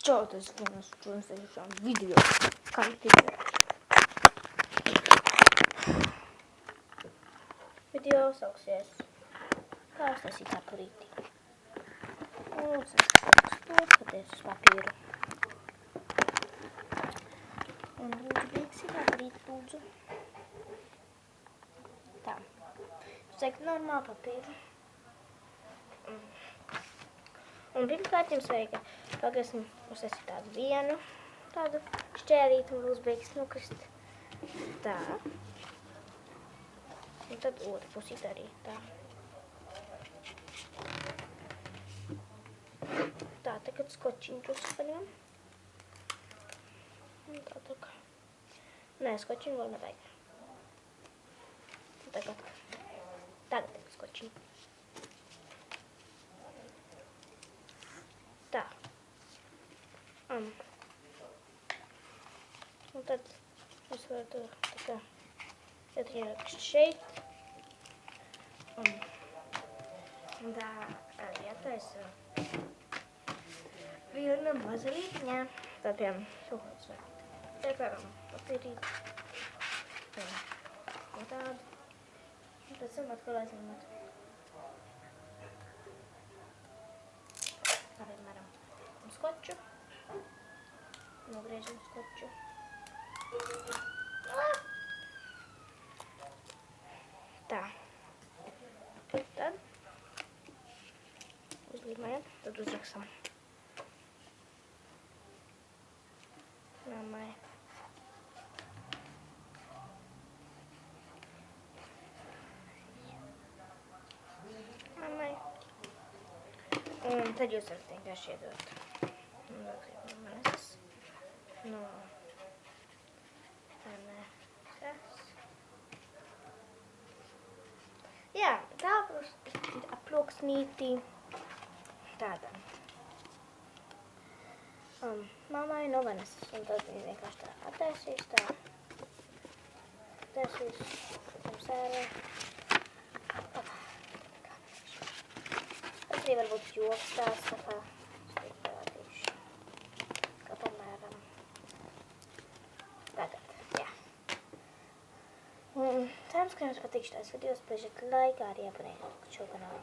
Čau, tas ir vienas šodien video. Kā tikai. Video sauksies. Kā uztaisīt apurīti. Un skaties uz papīru. Un lūdzu, beigsim apurīt, lūdzu. Tā. Uzteikt normālu papīru. Un pirmkārt jums vajag pagasim uztaisīt tādu vienu, tādu šķērīti un uzbeigas nokrist. Tā. Un tad otru pusīt arī tā. Tā, tagad skočiņu drusku paņemam. Un tā tā. Nē, skočiņu vēl nevajag. Tagad skočiņu. Tā. Un tad jūs varat tā kā ierakst šeit. Un tā jātaisa viena maza lītņā. Tad piemēram šūkots var iekāram papīrīt. Un tādu. Un pēc tam atkal aizņemat. Tā piemēram skoču. Nogriežam skoču. Tā. Tad uzlīmējam, tad uzraksam. Mammai. Mammai. Un tad jūs varat vienkārši iedot. No jā, tā ir aploksnītī tāda. Mammai no Vanesas, un tad viņa vienkārši tā attaisīs, tā. Attaisīs, tam sērē. Tad arī varbūt joks tās, tā kā parādīšu. Kā piemēram. Tagad, jā. Un cerams, ka jums patīk šitās videos, pležiet laikā arī abonējiet šo kanālu.